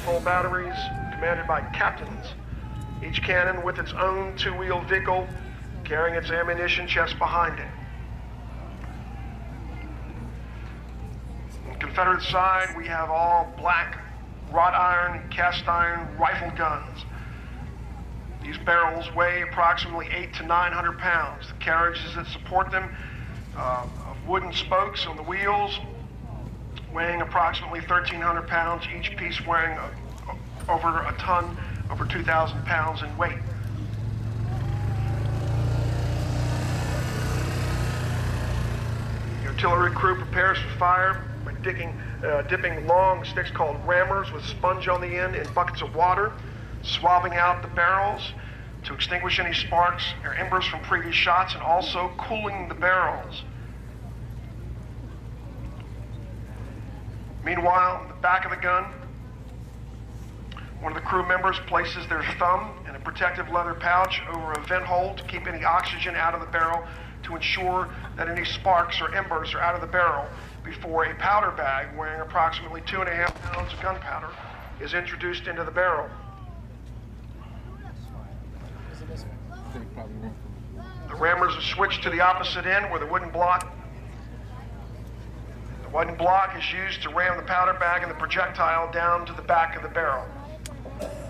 Full batteries commanded by captains, each cannon with its own two-wheel vehicle carrying its ammunition chest behind it. On the Confederate side, we have all black wrought iron, cast iron rifle guns. These barrels weigh approximately 800 to 900 pounds. The carriages that support them of wooden spokes on the wheels, weighing approximately 1,300 pounds, each piece weighing over a ton, over 2,000 pounds in weight. The artillery crew prepares for fire by dipping long sticks called rammers with sponge on the end in buckets of water, swabbing out the barrels to extinguish any sparks or embers from previous shots, and also cooling the barrels. Meanwhile, in the back of the gun, one of the crew members places their thumb in a protective leather pouch over a vent hole to keep any oxygen out of the barrel, to ensure that any sparks or embers are out of the barrel before a powder bag weighing approximately 2.5 pounds of gunpowder is introduced into the barrel. The rammers are switched to the opposite end where the wooden block is used to ram the powder bag and the projectile down to the back of the barrel.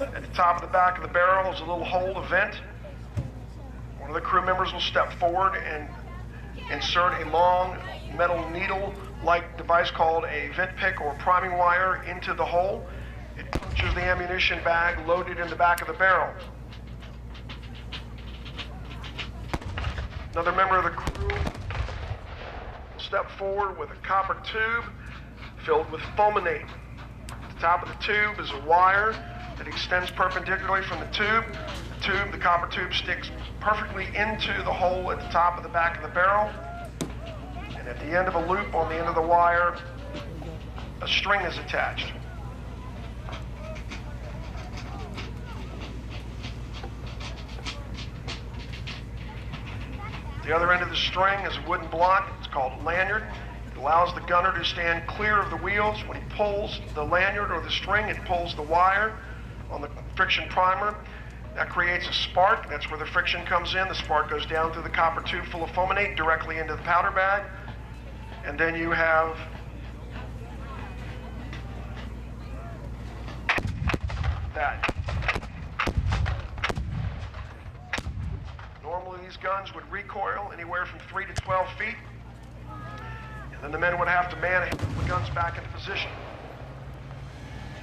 At the top of the back of the barrel is a little hole, a vent. One of the crew members will step forward and insert a long metal needle-like device called a vent pick or priming wire into the hole. It punctures the ammunition bag loaded in the back of the barrel. Another member of the crew will step forward with a copper tube filled with fulminate. At the top of the tube is a wire that extends perpendicularly from the tube. The copper tube sticks perfectly into the hole at the top of the back of the barrel. And at the end of a loop on the end of the wire, a string is attached. The other end of the string is a wooden block. It's called a lanyard. It allows the gunner to stand clear of the wheels. When he pulls the lanyard or the string, it pulls the wire on the friction primer. That creates a spark. That's where the friction comes in. The spark goes down through the copper tube full of fulminate directly into the powder bag. And then you have that. Normally these guns would recoil anywhere from 3 to 12 feet. And then the men would have to manhandle the guns back into position.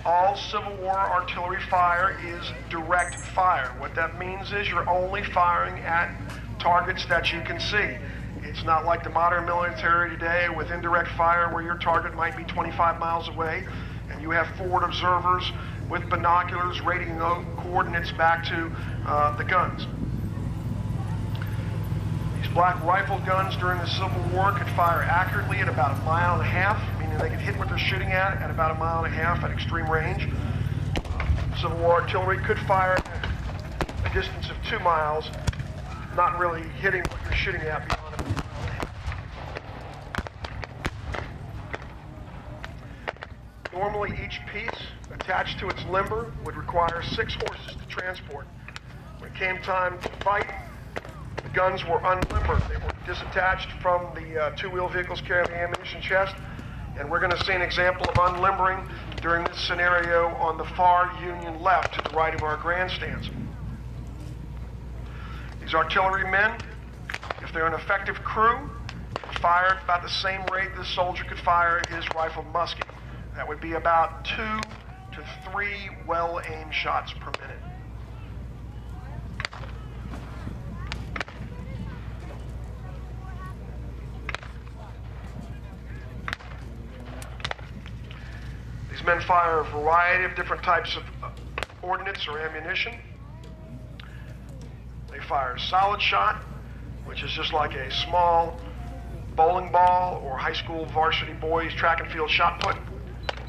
All Civil War artillery fire is direct fire. What that means is you're only firing at targets that you can see. It's not like the modern military today with indirect fire where your target might be 25 miles away and you have forward observers with binoculars rating the coordinates back to the guns. These black rifle guns during the Civil War could fire accurately at about 1.5 miles, meaning they could hit what they're shooting at about 1.5 miles at extreme range. Civil War artillery could fire at a distance of 2 miles, not really hitting what you're shooting at beyond 1.5 miles. Normally each piece attached to its limber would require 6 horses to transport. When it came time to fight, the guns were unlimbered. They were disattached from the two-wheel vehicles carrying the ammunition chest, and we're going to see an example of unlimbering during this scenario on the far Union left to the right of our grandstands. These artillery men, if they're an effective crew, fire at about the same rate this soldier could fire his rifled musket. That would be about 2 to 3 well-aimed shots per minute. These men fire a variety of different types of ordnance or ammunition. They fire solid shot, which is just like a small bowling ball or high school varsity boys track and field shot put.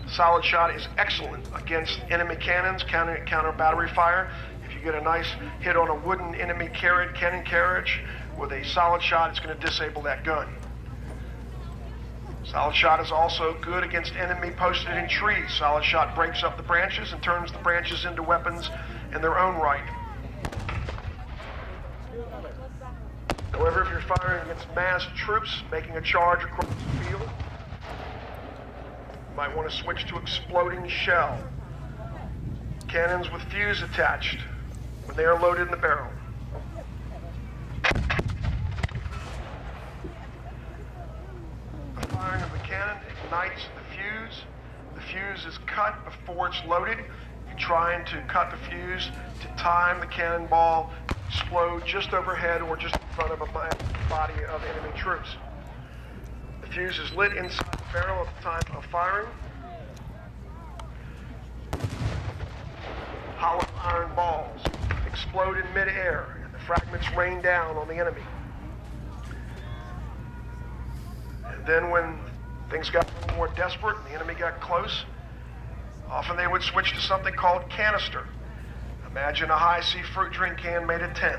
Solid shot is excellent against enemy cannons, counter battery fire. If you get a nice hit on a wooden enemy cannon carriage with a solid shot, it's going to disable that gun. Solid shot is also good against enemy posted in trees. Solid shot breaks up the branches and turns the branches into weapons in their own right. However, if you're firing against massed troops making a charge across the field, you might want to switch to exploding shell. Cannons with fuse attached when they are loaded in the barrel. The firing of the cannon ignites the fuse. The fuse is cut before it's loaded. You're trying to cut the fuse to time the cannonball to explode just overhead or just in front of a body of enemy troops. The fuse is lit inside the barrel at the time of firing. Hollow iron balls explode in midair, and the fragments rain down on the enemy. And then when things got a little more desperate and the enemy got close, often they would switch to something called canister. Imagine a high-C fruit drink can made of tin.